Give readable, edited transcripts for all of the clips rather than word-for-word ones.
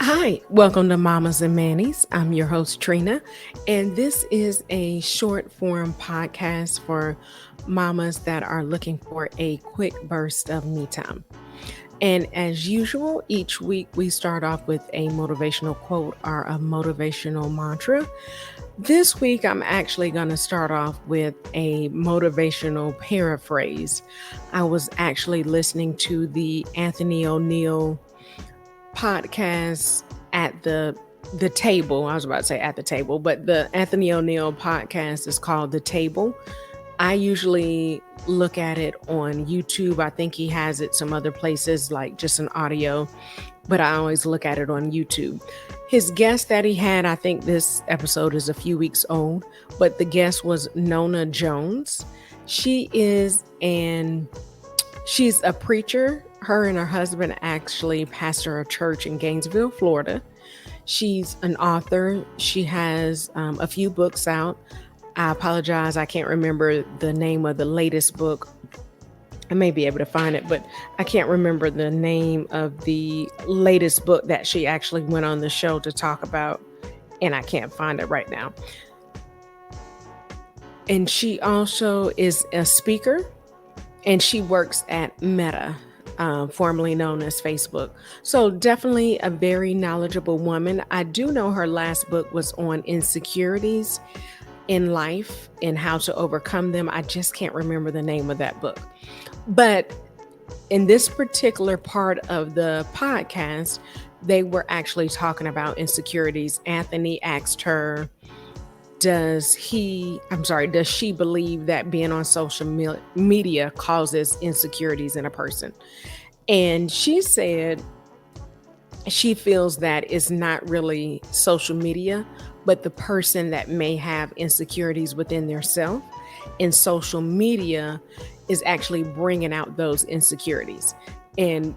Hi, welcome to Mamas and Mannies. I'm your host, Trina, and this is a short form podcast for mamas that are looking for a quick burst of me time. And as usual, each week we start off with a motivational quote or a motivational mantra. This week, I'm actually going to start off with a motivational paraphrase. I was actually listening to the Anthony O'Neill podcast at the table. I was about to say at the table, but the Anthony O'Neill podcast is called The Table. I usually look at it on YouTube. I think he has it some other places, like just an audio, but I always look at it on YouTube. His guest that he had, I think this episode is a few weeks old, but the guest was Nona Jones. She is an She's a preacher. Her and her husband actually pastor a church in Gainesville, Florida. She's an author. She has a few books out. I apologize. I can't remember the name of the latest book. I may be able to find it, but I can't remember the name of the latest book that she actually went on the show to talk about, and I can't find it right now. And she also is a speaker, and she works at Meta, formerly known as Facebook. So definitely a very knowledgeable woman. I do know her last book was on insecurities in life and how to overcome them. I just can't remember the name of that book. But in this particular part of the podcast, they were actually talking about insecurities. Anthony asked her, does she believe that being on social media causes insecurities in a person? And she said she feels that it's not really social media, but the person that may have insecurities within their self, and social media is actually bringing out those insecurities. And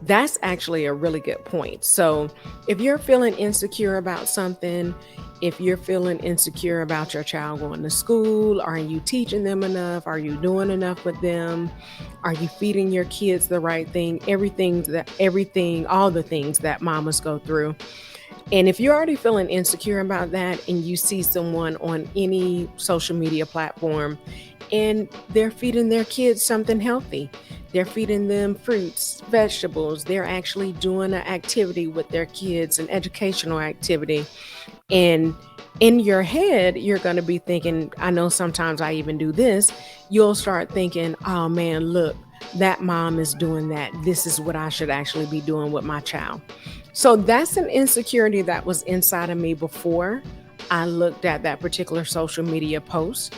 that's actually a really good point. So if you're feeling insecure about something, if you're feeling insecure about your child going to school, are you teaching them enough? Are you doing enough with them? Are you feeding your kids the right thing? All the things that mamas go through. And if you're already feeling insecure about that and you see someone on any social media platform and they're feeding their kids something healthy, they're feeding them fruits, vegetables, they're actually doing an activity with their kids, an educational activity. And in your head, you're going to be thinking, I know sometimes I even do this, you'll start thinking, oh man, look, that mom is doing that. This is what I should actually be doing with my child. So that's an insecurity that was inside of me before I looked at that particular social media post.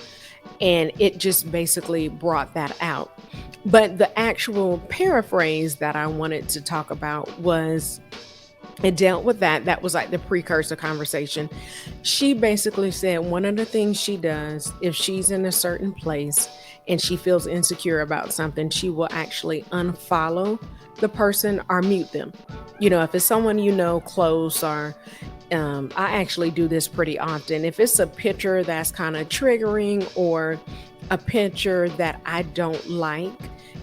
And it just basically brought that out. But the actual paraphrase that I wanted to talk about was, it dealt with that. That was like the precursor conversation. She basically said one of the things she does, if she's in a certain place and she feels insecure about something, she will actually unfollow the person or mute them. If it's someone close, or I actually do this pretty often. If it's a picture that's kind of triggering or a picture that I don't like,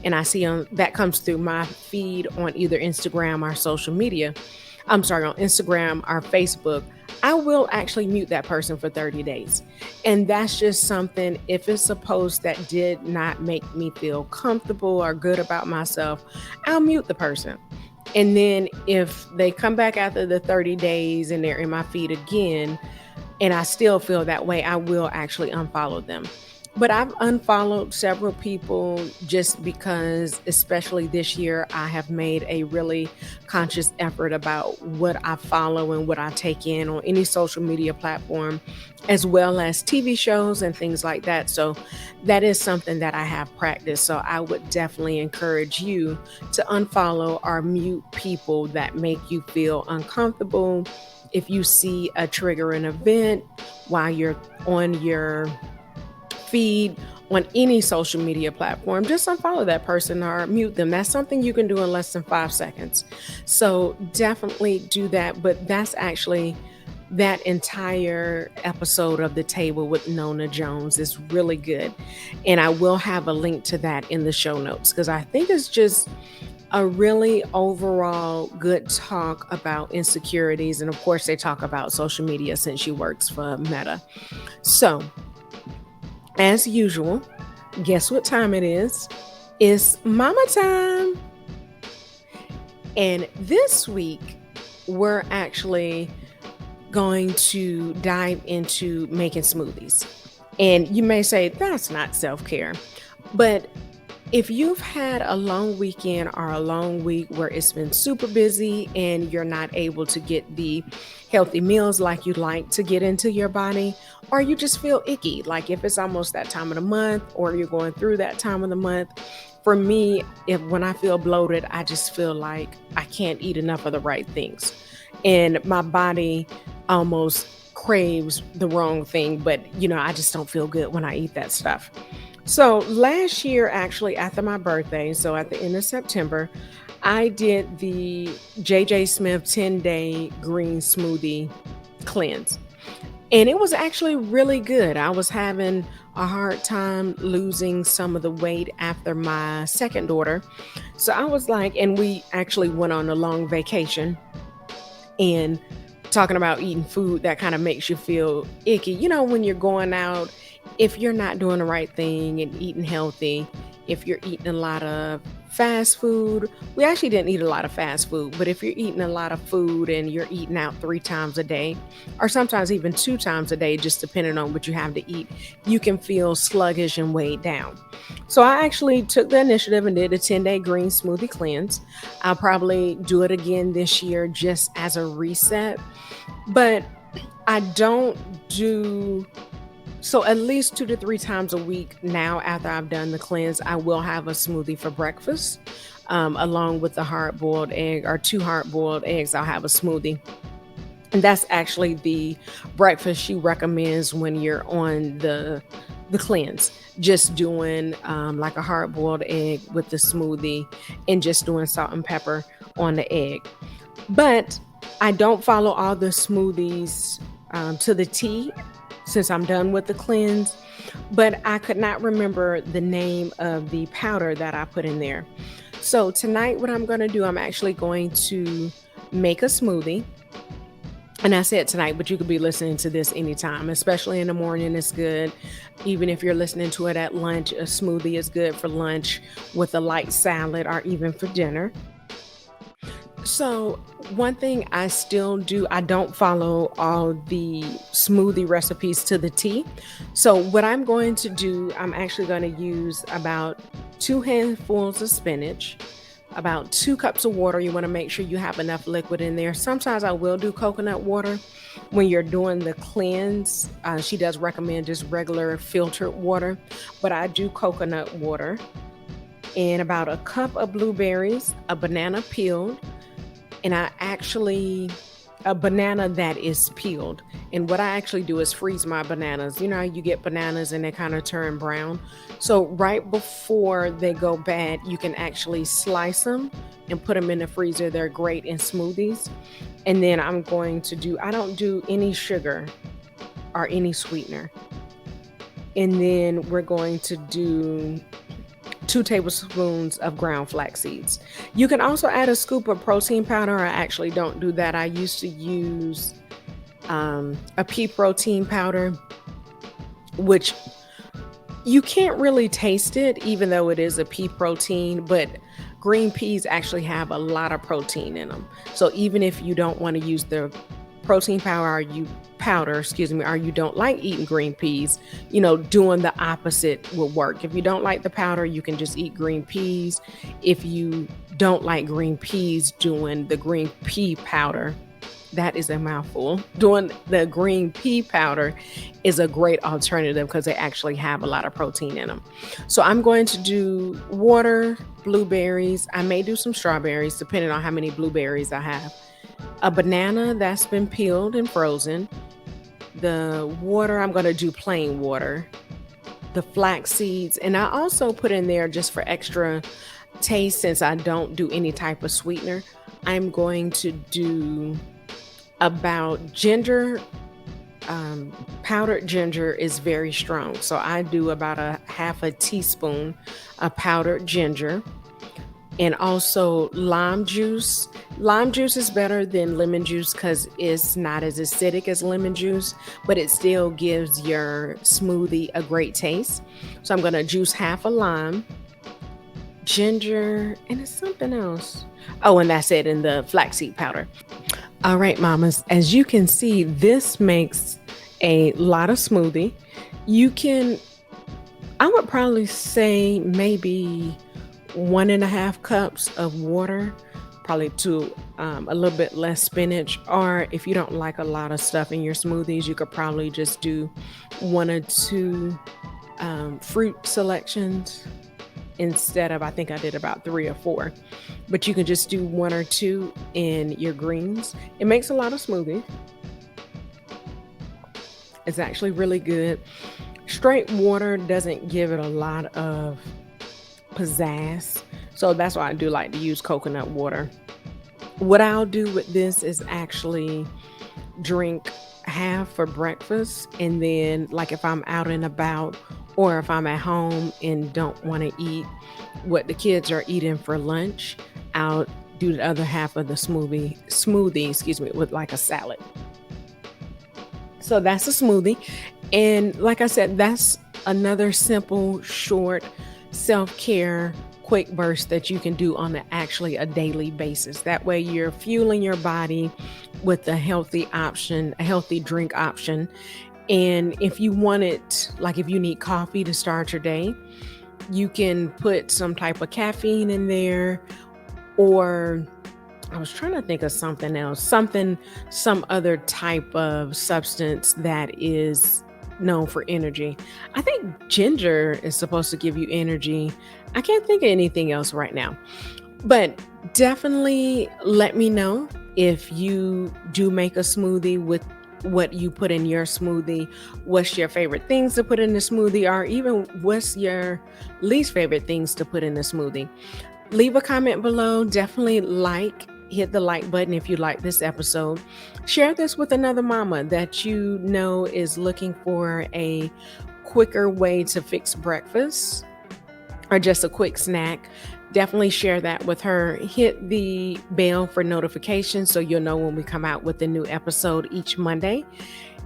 and I see that comes through my feed on either Instagram or social media, on Instagram or Facebook, I will actually mute that person for 30 days. And that's just something, if it's a post that did not make me feel comfortable or good about myself, I'll mute the person. And then if they come back after the 30 days and they're in my feed again, and I still feel that way, I will actually unfollow them. But I've unfollowed several people just because, especially this year, I have made a really conscious effort about what I follow and what I take in on any social media platform, as well as TV shows and things like that. So that is something that I have practiced. So I would definitely encourage you to unfollow or mute people that make you feel uncomfortable. If you see a triggering event while you're on your feed on any social media platform, just unfollow that person or mute them. That's something you can do in less than 5 seconds. So definitely do that. But that's actually that entire episode of The Table with Nona Jones is really good. And I will have a link to that in the show notes, because I think it's just a really overall good talk about insecurities. And of course, they talk about social media since she works for Meta. So, as usual, guess what time it is? It's mama time. And this week, we're actually going to dive into making smoothies. And you may say, that's not self care. But if you've had a long weekend or a long week where it's been super busy and you're not able to get the healthy meals like you'd like to get into your body, or you just feel icky, like if it's almost that time of the month or you're going through that time of the month, for me, if when I feel bloated, I just feel like I can't eat enough of the right things. And my body almost craves the wrong thing, but I just don't feel good when I eat that stuff. So last year, actually, after my birthday, so at the end of September, I did the JJ Smith 10-day green smoothie cleanse. And it was actually really good. I was having a hard time losing some of the weight after my second daughter. So I was like, and we actually went on a long vacation, and talking about eating food that kind of makes you feel icky. When you're going out, if you're not doing the right thing and eating healthy, if you're eating a lot of fast food, we actually didn't eat a lot of fast food, but if you're eating a lot of food and you're eating out 3 times a day, or sometimes even 2 times a day, just depending on what you have to eat, you can feel sluggish and weighed down. So I actually took the initiative and did a 10-day green smoothie cleanse. I'll probably do it again this year just as a reset, but I don't do so at least 2 to 3 times a week now. After I've done the cleanse, I will have a smoothie for breakfast, along with the hard boiled egg or 2 hard boiled eggs. I'll have a smoothie. And that's actually the breakfast she recommends when you're on the cleanse. Just doing like a hard boiled egg with the smoothie and just doing salt and pepper on the egg. But I don't follow all the smoothies to the T since I'm done with the cleanse. But I could not remember the name of the powder that I put in there. So tonight, what I'm going to do, I'm actually going to make a smoothie. And I said tonight, but you could be listening to this anytime, especially in the morning. It's good. Even if you're listening to it at lunch, a smoothie is good for lunch with a light salad or even for dinner. So, one thing I still do, I don't follow all the smoothie recipes to the T. So, what I'm going to do, I'm actually going to use about 2 handfuls of spinach, about 2 cups of water. You want to make sure you have enough liquid in there. Sometimes I will do coconut water when you're doing the cleanse. She does recommend just regular filtered water, but I do coconut water. And about a cup of blueberries, a banana peeled, and a banana that is peeled. And what I actually do is freeze my bananas. You know how you get bananas and they kind of turn brown. So right before they go bad, you can actually slice them and put them in the freezer. They're great in smoothies. And then I don't do any sugar or any sweetener. And then we're going to do 2 tablespoons of ground flax seeds. You can also add a scoop of protein powder. I actually don't do that. I used to use a pea protein powder, which you can't really taste it, even though it is a pea protein, but green peas actually have a lot of protein in them. So even if you don't want to use the protein powder excuse me, or you don't like eating green peas, doing the opposite will work. If you don't like the powder, you can just eat green peas. If you don't like green peas, doing the green pea powder, that is a mouthful. Doing the green pea powder is a great alternative because they actually have a lot of protein in them. So I'm going to do water, blueberries. I may do some strawberries depending on how many blueberries I have. A banana that's been peeled and frozen. The water, I'm going to do plain water. The flax seeds. And I also put in there, just for extra taste, since I don't do any type of sweetener, I'm going to do about ginger. Powdered ginger is very strong. So I do about a half a teaspoon of powdered ginger. and also lime juice. Lime juice is better than lemon juice because it's not as acidic as lemon juice, but it still gives your smoothie a great taste. So I'm going to juice half a lime, ginger, and it's something else. Oh, and that's it, in the flaxseed powder. All right, mamas, as you can see, this makes a lot of smoothie. You can, I would probably say maybe 1.5 cups of water, probably to a little bit less spinach. Or if you don't like a lot of stuff in your smoothies, you could probably just do one or two fruit selections instead of, I think I did about three or four. But you can just do one or two in your greens. It makes a lot of smoothies. It's actually really good. Straight water doesn't give it a lot of pizzazz. So that's why I do like to use coconut water. What I'll do with this is actually drink half for breakfast, and then like if I'm out and about or if I'm at home and don't want to eat what the kids are eating for lunch, I'll do the other half of the smoothie, excuse me, with like a salad. So that's a smoothie. And like I said, that's another simple, short self-care quick burst that you can do on actually a daily basis. That way you're fueling your body with a healthy option, a healthy drink option. And if you want it, like if you need coffee to start your day, you can put some type of caffeine in there, or I was trying to think of something else, some other type of substance that is known for energy. I think ginger is supposed to give you energy. I can't think of anything else right now. But definitely let me know if you do make a smoothie with what you put in your smoothie. What's your favorite things to put in the smoothie, or even what's your least favorite things to put in the smoothie? Leave a comment below. Definitely hit the like button if you like this episode. Share this with another mama that you know is looking for a quicker way to fix breakfast or just a quick snack. Definitely share that with her. Hit the bell for notifications so you'll know when we come out with a new episode each Monday.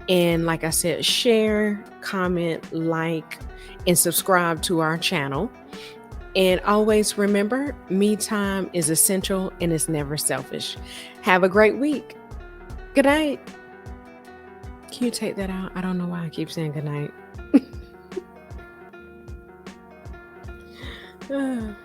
And like I said, share, comment, like, and subscribe to our channel. And always remember, me time is essential and it's never selfish. Have a great week. Good night. Can you take that out? I don't know why I keep saying good night. Good night.